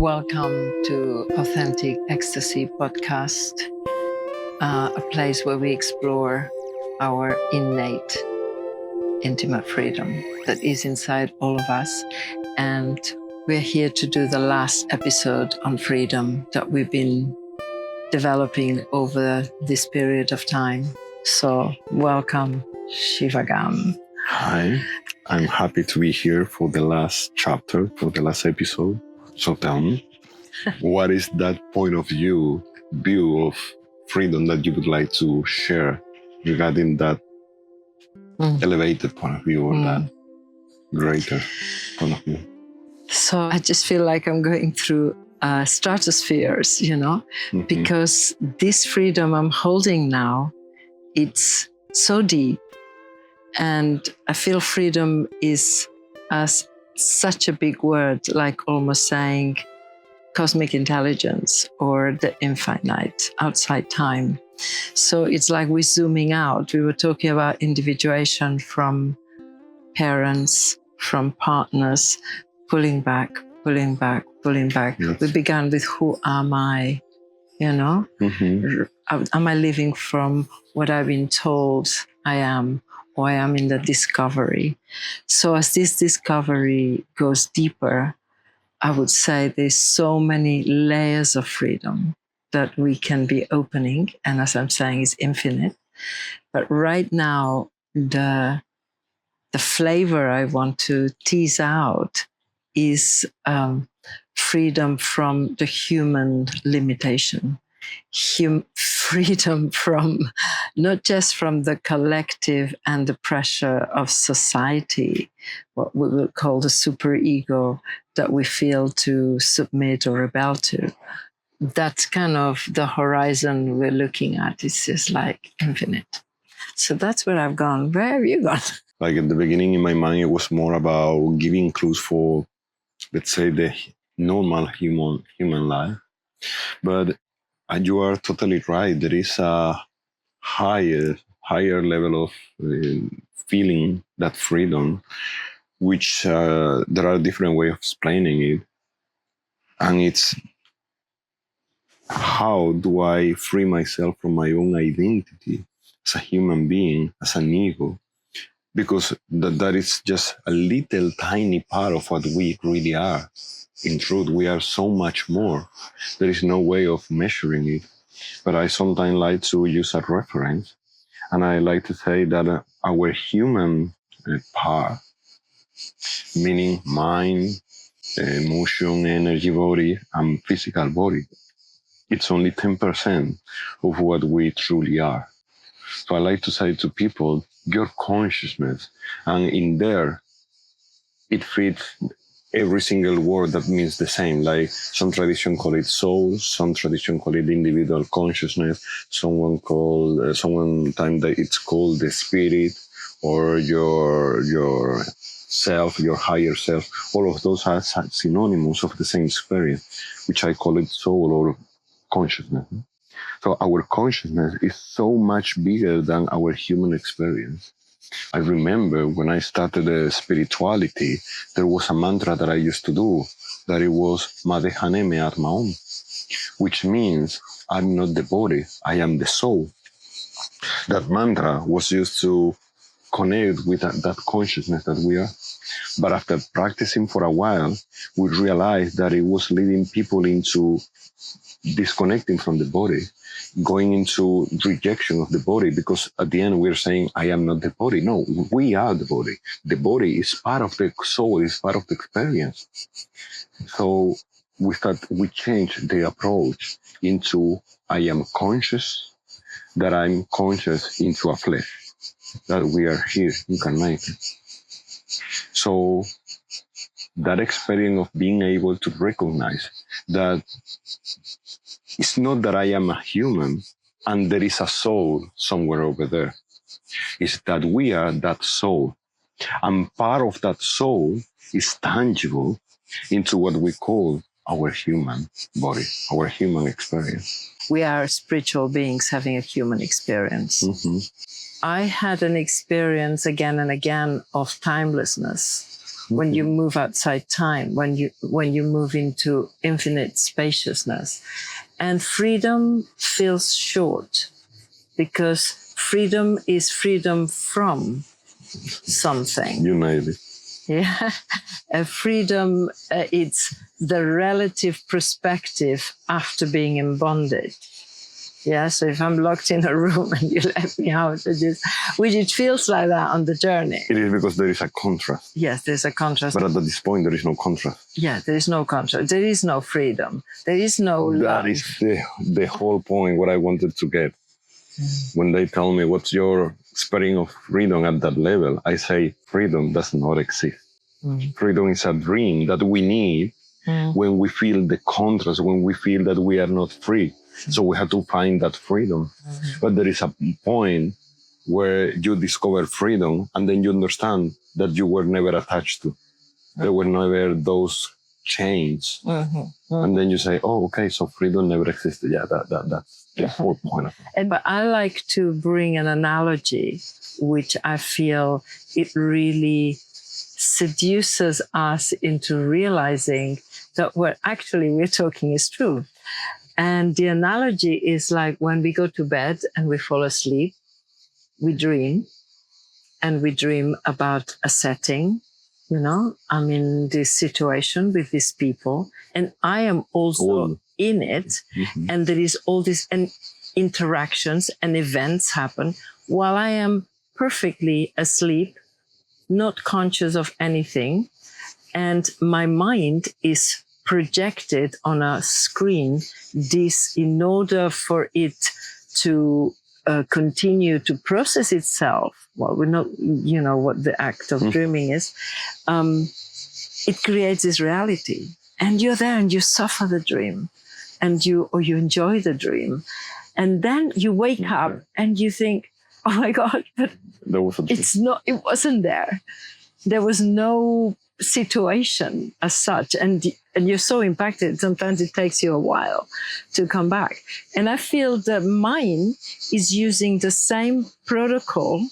Welcome to Authentic Ecstasy Podcast, a place where we explore our innate, intimate freedom that is inside all of us. And we're here to do the last episode on freedom that we've been developing over this period of time. So welcome, Shivagam. Hi, I'm happy to be here for the last chapter, for the last episode. So tell me, what is that point of view of freedom that you would like to share regarding that elevated point of view or that greater point of view? So I just feel like I'm going through stratospheres, because this freedom I'm holding now, it's so deep. And I feel freedom is such a big word, like almost saying cosmic intelligence or the infinite outside time. So it's like we're zooming out. We were talking about individuation from parents, from partners, pulling back. Yes. We began with who am I, Am I living from what I've been told I am? Or I am in the discovery. So as this discovery goes deeper, I would say there's so many layers of freedom that we can be opening. And as I'm saying, it's infinite. But right now, the flavor I want to tease out is freedom from the human limitation. Freedom from not just from the collective and the pressure of society, what we would call the superego that we feel to submit or rebel to. That's kind of the horizon we're looking at. It's just like infinite. So that's where I've gone. Where have you gone? Like at the beginning in my mind, it was more about giving clues for, let's say, the normal human life. But and you are totally right. There is a higher level of feeling that freedom, which there are different ways of explaining it. And it's how do I free myself from my own identity as a human being, as an ego? Because that is just a little tiny part of what we really are. In truth, we are so much more. There is no way of measuring it. But I sometimes like to use a reference. And I like to say that our human part, meaning mind, emotion, energy body, and physical body, it's only 10% of what we truly are. So I like to say to people, your consciousness, and in there, it fits every single word that means the same. Like some tradition call it soul, some tradition call it individual consciousness, someone time that it's called the spirit or your self, your higher self. All of those are synonymous of the same experience, which I call it soul or consciousness. So our consciousness is so much bigger than our human experience. I remember when I started spirituality, there was a mantra that I used to do, that it was Madhehane me atma om, which means I'm not the body, I am the soul. That mantra was used to connect with that consciousness that we are. But after practicing for a while, we realized that it was leading people into disconnecting from the body, going into rejection of the body, because at the end we're saying, I am not the body. No, we are the body. The body is part of the soul, is part of the experience. So we changed the approach into, I am conscious, that I'm conscious into a flesh, that we are here incarnated. So that experience of being able to recognize that it's not that I am a human and there is a soul somewhere over there. It's that we are that soul. And part of that soul is tangible into what we call our human body, our human experience. We are spiritual beings having a human experience. I had an experience again and again of timelessness. when you move outside time, when you move into infinite spaciousness. And freedom feels short because freedom is freedom from something. You nailed it. Yeah. Freedom, it's the relative perspective after being in bondage. Yeah, so if I'm locked in a room and you let me out, which it feels like that on the journey. It is because there is a contrast. Yes, there's a contrast. But at this point, there is no contrast. Yeah, there is no contrast. There is no freedom. There is no love. That is the whole point, what I wanted to get. When they tell me, what's your experience of freedom at that level? I say, freedom does not exist. Freedom is a dream that we need when we feel the contrast, when we feel that we are not free. So we have to find that freedom. But there is a point where you discover freedom and then you understand that you were never attached to. There were never those chains. And then you say, oh, okay, so freedom never existed. Yeah, that's the whole point of it. But I like to bring an analogy, which I feel it really seduces us into realizing that what actually we're talking is true. And the analogy is like when we go to bed and we fall asleep, we dream, and we dream about a setting. You know, I'm in this situation with these people, and I am also in it. And there is all these interactions and events happen while I am perfectly asleep, not conscious of anything. And my mind is projected on a screen, this in order for it to continue to process itself. Well, we're not, you know, what the act of dreaming is. It creates this reality, and you're there and you suffer the dream, and you enjoy the dream. And then you wake up and you think, oh my God, but it wasn't there. There was no situation as such, and you're so impacted, sometimes it takes you a while to come back. And I feel that mind is using the same protocol,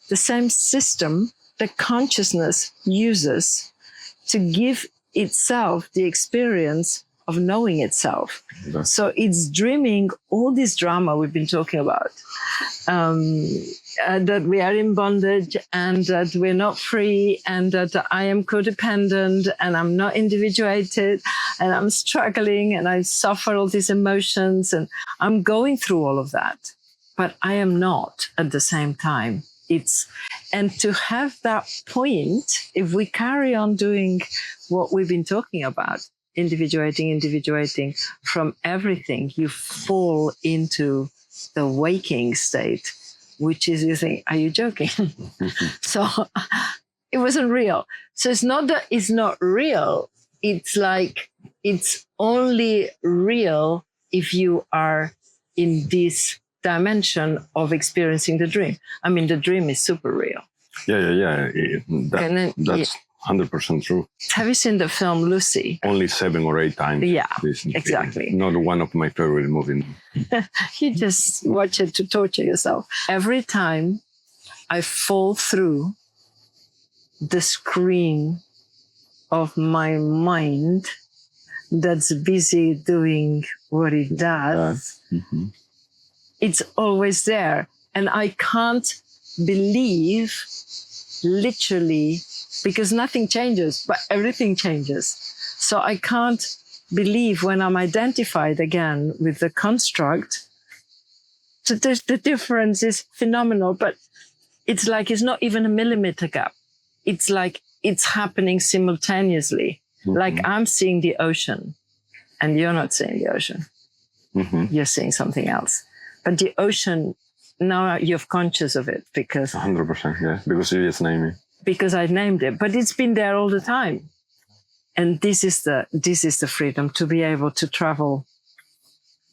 the same system that consciousness uses to give itself the experience of knowing itself. So it's dreaming all this drama we've been talking about, that we are in bondage and that we're not free and that I am codependent and I'm not individuated and I'm struggling and I suffer all these emotions and I'm going through all of that. But I am not at the same time. And to have that point, if we carry on doing what we've been talking about, individuating from everything, you fall into the waking state, which is you think, are you joking? So it wasn't real. So it's not that it's not real. It's like it's only real if you are in this dimension of experiencing the dream. I mean, the dream is super real. Yeah. That's 100% true. Have you seen the film Lucy? Only 7 or 8 times. Yeah, exactly. Not one of my favorite movies. You just watch it to torture yourself. Every time I fall through the screen of my mind that's busy doing what it does, it's always there. And I can't believe, literally, because nothing changes, but everything changes. So I can't believe when I'm identified again with the construct, the difference is phenomenal, but it's like it's not even a millimeter gap. It's like it's happening simultaneously. Like I'm seeing the ocean and you're not seeing the ocean. You're seeing something else. But the ocean, now you're conscious of it because... 100%, yeah, because you just named it. Because I named it, but it's been there all the time. And this is the freedom to be able to travel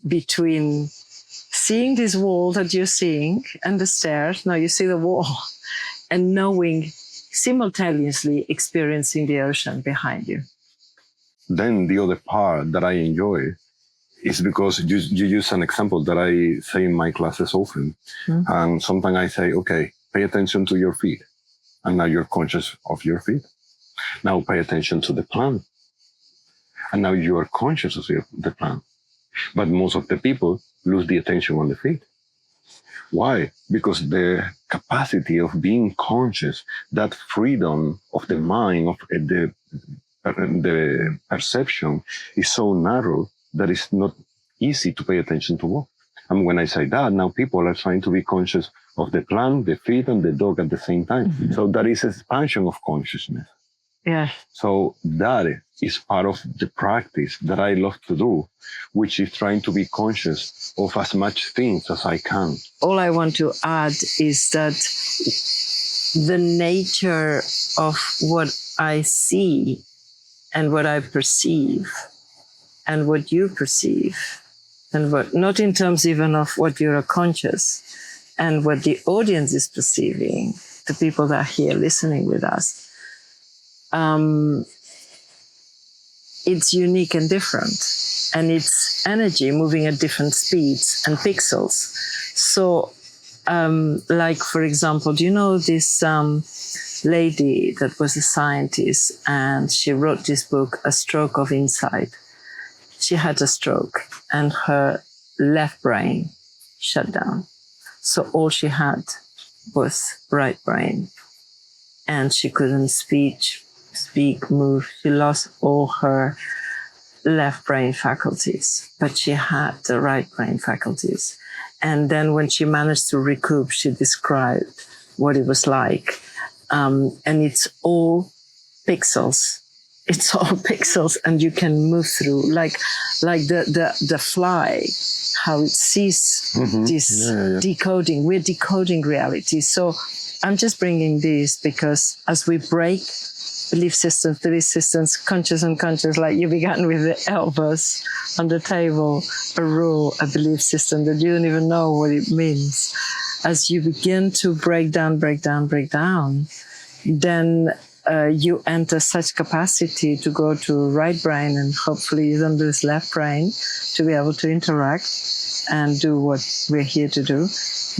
between seeing this wall that you're seeing and the stairs. Now you see the wall and knowing, simultaneously experiencing the ocean behind you. Then the other part that I enjoy is because you use an example that I say in my classes often. And sometimes I say, okay, pay attention to your feet. And now you're conscious of your feet. Now pay attention to the plant. And now you are conscious of the plant. But most of the people lose the attention on the feet. Why? Because the capacity of being conscious, that freedom of the mind, of the perception is so narrow that it's not easy to pay attention to what. And when I say that, now people are trying to be conscious of the plant, the feet, and the dog at the same time. Mm-hmm. So that is expansion of consciousness. Yeah. So that is part of the practice that I love to do, which is trying to be conscious of as much things as I can. All I want to add is that the nature of what I see and what I perceive and what you perceive, and what, not in terms even of what you're conscious and what the audience is perceiving, the people that are here listening with us, it's unique and different, and it's energy moving at different speeds and pixels. So, like, for example, do you know this lady that was a scientist, and she wrote this book, A Stroke of Insight? She had a stroke and her left brain shut down. So all she had was right brain, and she couldn't speak, move. She lost all her left brain faculties, but she had the right brain faculties. And then when she managed to recoup, she described what it was like. And it's all pixels. It's all pixels, and you can move through like the fly, how it sees this decoding. We're decoding reality. So I'm just bringing this because as we break belief systems, conscious and unconscious, like you began with the elbows on the table, a rule, a belief system that you don't even know what it means. As you begin to break down, then you enter such capacity to go to right brain, and hopefully you don't lose left brain to be able to interact and do what we're here to do,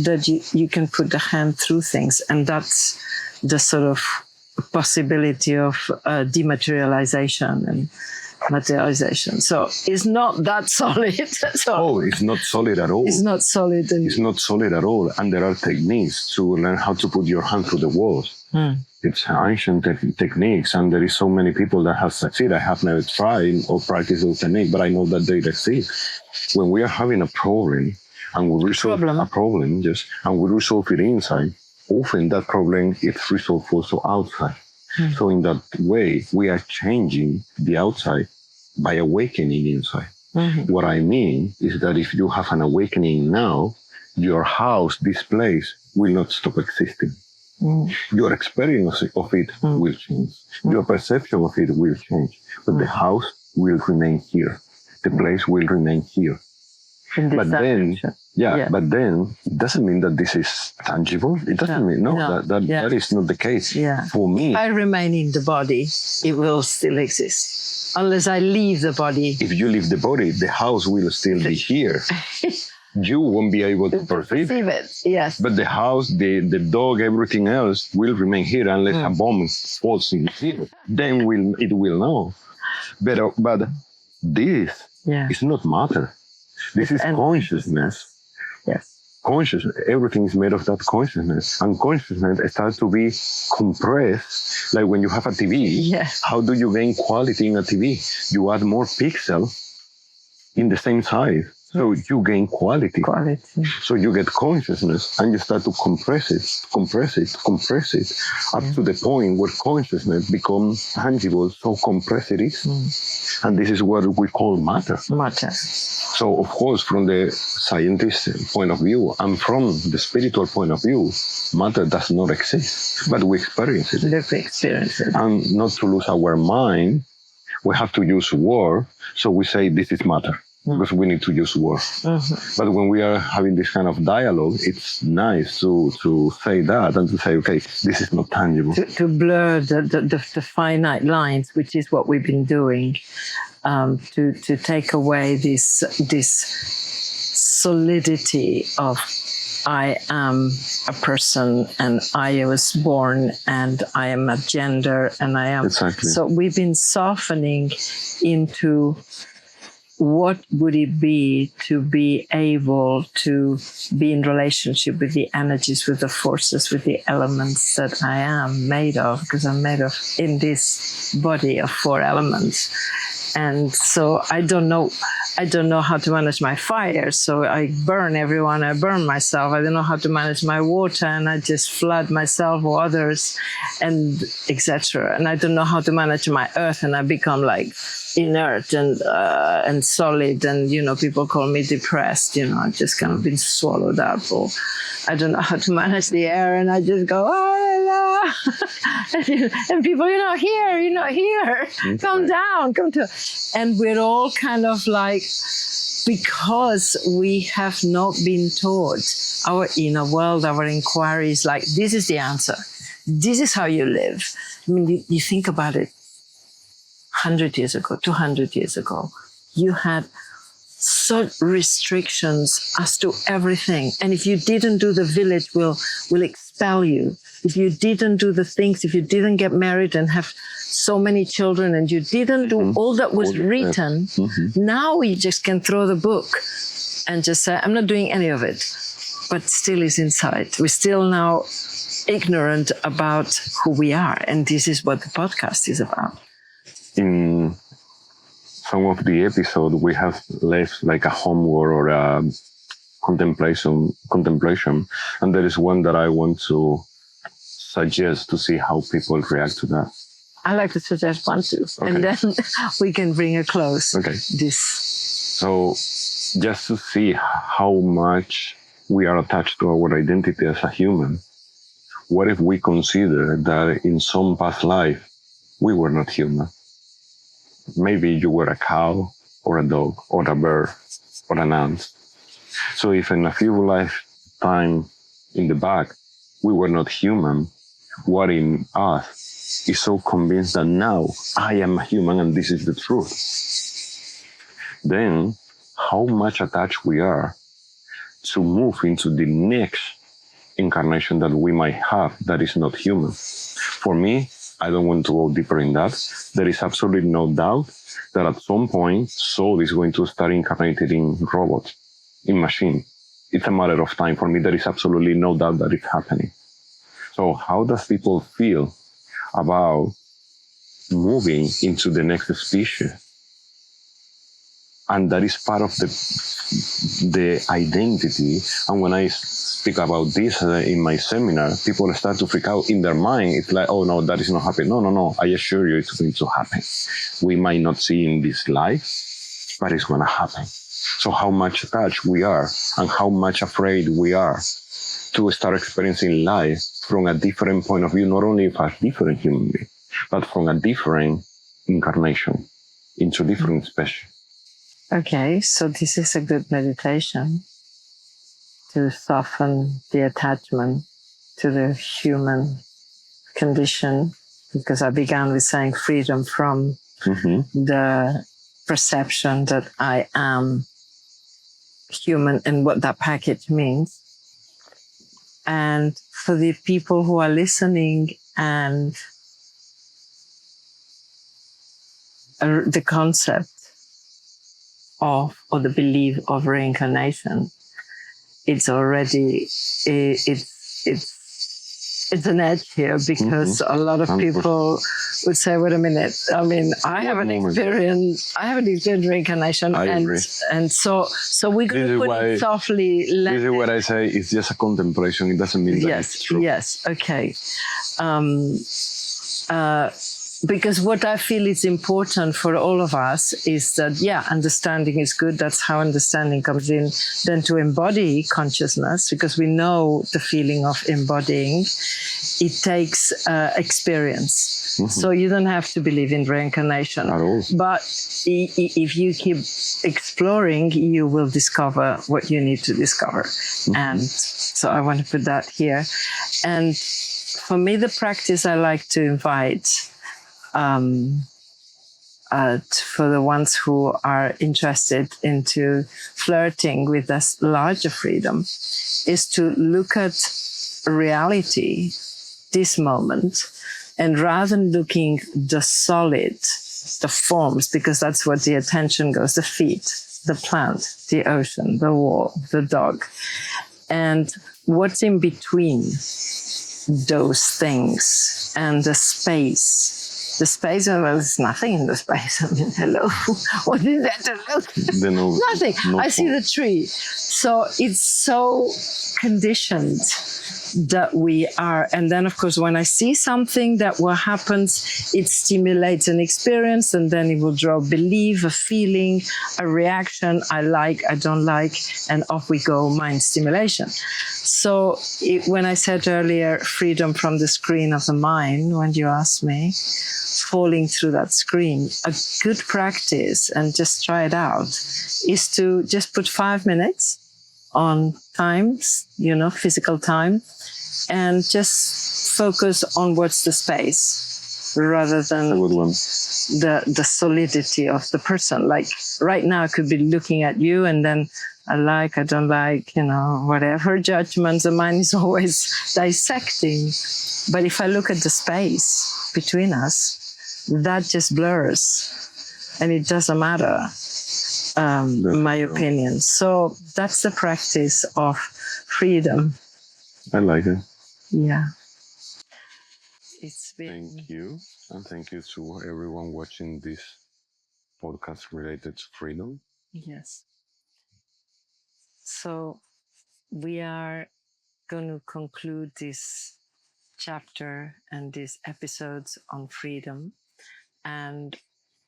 that you can put the hand through things. And that's the sort of possibility of dematerialization and materialization. So it's not that solid. Oh, it's not solid at all. It's not solid. It's not solid at all. And there are techniques to learn how to put your hand through the walls. It's ancient techniques, and there is so many people that have succeeded. I have never tried or practiced those techniques, but I know that they exist. When we are having a problem, and we resolve a problem, and we resolve it inside, often that problem is resolved also outside. So in that way, we are changing the outside by awakening inside. What I mean is that if you have an awakening now, your house, this place, will not stop existing. Your experience of it will change. Your perception of it will change. But the house will remain here. The place will remain here. But then, but then it doesn't mean that this is tangible. It doesn't mean, that is not the case. For me, if I remain in the body, it will still exist. Unless I leave the body. If you leave the body, the house will still be here. You won't be able to perceive it. Yes. But the house, the dog, everything else will remain here unless a bomb falls in here. Then it will know. But this is not matter. This is consciousness. Yes. Consciousness. Everything is made of that consciousness. And consciousness starts to be compressed. Like when you have a TV. Yes. How do you gain quality in a TV? You add more pixels in the same size. So you gain quality. So you get consciousness, and you start to compress it, up to the point where consciousness becomes tangible. So compressed it is. And this is what we call matter. So of course, from the scientist point of view and from the spiritual point of view, matter does not exist, but we experience it. And not to lose our mind, we have to use word. So we say this is matter. Because we need to use words. But when we are having this kind of dialogue, it's nice to say that and to say, okay, this is not tangible. To blur the finite lines, which is what we've been doing, to take away this solidity of I am a person and I was born and I am a gender and I am. Exactly. So we've been softening into what would it be to be able to be in relationship with the energies, with the forces, with the elements that I am made of, because I'm made of in this body of 4 elements. And so I don't know how to manage my fire. So I burn everyone, I burn myself. I don't know how to manage my water, and I just flood myself or others, and etc. And I don't know how to manage my earth, and I become like inert and solid. And, people call me depressed. I've just kind of been swallowed up. Or I don't know how to manage the air, and I just go, and people, you're not here. Come down, come to. And we're all kind of like, because we have not been taught our inner world, our inquiries, like, this is the answer. This is how you live. I mean, you think about it, 100 years ago, 200 years ago, you had such restrictions as to everything. And if you didn't do, the village will expel you. If you didn't do the things, if you didn't get married and have so many children, and you didn't do all that was written, now we just can throw the book and just say, I'm not doing any of it. But still is inside. We're still now ignorant about who we are. And this is what the podcast is about. In some of the episodes, we have left like a homework or a contemplation. And there is one that I want to suggest to see how people react to that. I like to suggest one too. Okay. And then we can bring a close. Okay. This. So just to see how much we are attached to our identity as a human, what if we consider that in some past life, we were not human? Maybe you were a cow or a dog or a bird or an ant. So if in a few lifetimes in the back, we were not human, what in us is so convinced that now I am a human and this is the truth? Then how much attached we are to move into the next incarnation that we might have that is not human. For me, I don't want to go deeper in that. There is absolutely no doubt that at some point, soul is going to start incarnated in robots, in machine. It's a matter of time. For me, there is absolutely no doubt that it's happening. So how does people feel about moving into the next species? And that is part of the identity. And when I speak about this in my seminar, people start to freak out in their mind. It's like, oh no, that is not happening. No. I assure you it's going to happen. We might not see in this life, but it's going to happen. So how much attached we are and how much afraid we are to start experiencing life from a different point of view, not only of a different human being, but from a different incarnation into different species. Okay, so this is a good meditation to soften the attachment to the human condition, because I began with saying freedom from the perception that I am human and what that package means. And for the people who are listening and the concept of, or the belief of reincarnation, it's already, it's an edge here, because a lot of people would say, wait a minute, I mean, I haven't experienced reincarnation. And so we're going to put it softly. This is what I say, it's just a contemplation. It doesn't mean that it's true. Yes, okay. Because what I feel is important for all of us is that, understanding is good. That's how understanding comes in. Then to embody consciousness, because we know the feeling of embodying, it takes experience. So you don't have to believe in reincarnation. At all. But if you keep exploring, you will discover what you need to discover. And so I want to put that here. And for me, the practice I like to invite for the ones who are interested into flirting with this larger freedom, is to look at reality, this moment, and rather than looking the solid, the forms, because that's what the attention goes, the feet, the plant, the ocean, the wall, the dog, and what's in between those things and the space. The space, well, there's nothing in the space. I mean, hello, what is that? Hello? Nothing. I see the tree. So it's so conditioned that we are. And then, of course, when I see something that what happens, it stimulates an experience, and then it will draw belief, a feeling, a reaction. I like, I don't like, and off we go, mind stimulation. So when I said earlier, freedom from the screen of the mind, when you asked me, falling through that screen, a good practice, and just try it out, is to just put 5 minutes on times, physical time, and just focus on what's the space rather than the solidity of the person. Like right now, I could be looking at you, and then I like, I don't like, whatever judgments. The mind is always dissecting. But if I look at the space between us, that just blurs, and it doesn't matter, my opinion. So that's the practice of freedom. I like it. Yeah. Thank you. And thank you to everyone watching this podcast related to freedom. Yes. So we are going to conclude this chapter and these episodes on freedom. And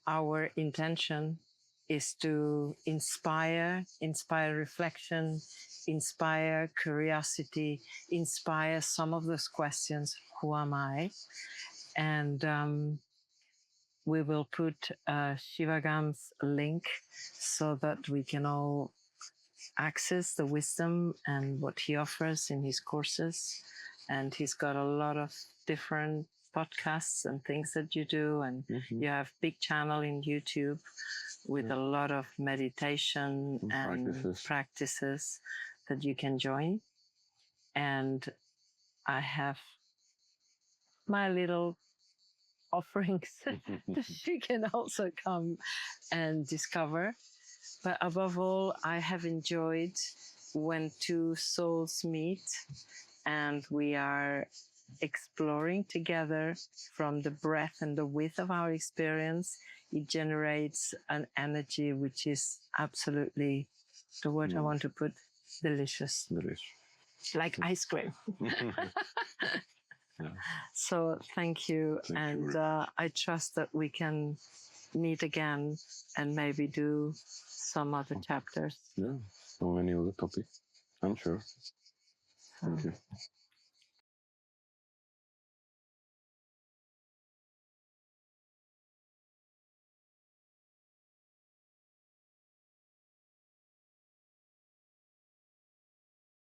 our intention is to inspire reflection, inspire curiosity, inspire some of those questions. Who am I? And we will put Shivagam's link so that we can all access the wisdom and what he offers in his courses. And he's got a lot of different podcasts and things that you do. And you have big channel in YouTube with a lot of meditation and practices that you can join. And I have my little offerings that you can also come and discover. But above all, I have enjoyed when two souls meet and we are exploring together from the breadth and the width of our experience. It generates an energy which is absolutely, the word I want to put, delicious. Like ice cream. Yeah. So thank you. Thank you. I trust that we can meet again and maybe do some other chapters. Yeah, so many other topics, I'm sure. Thank you.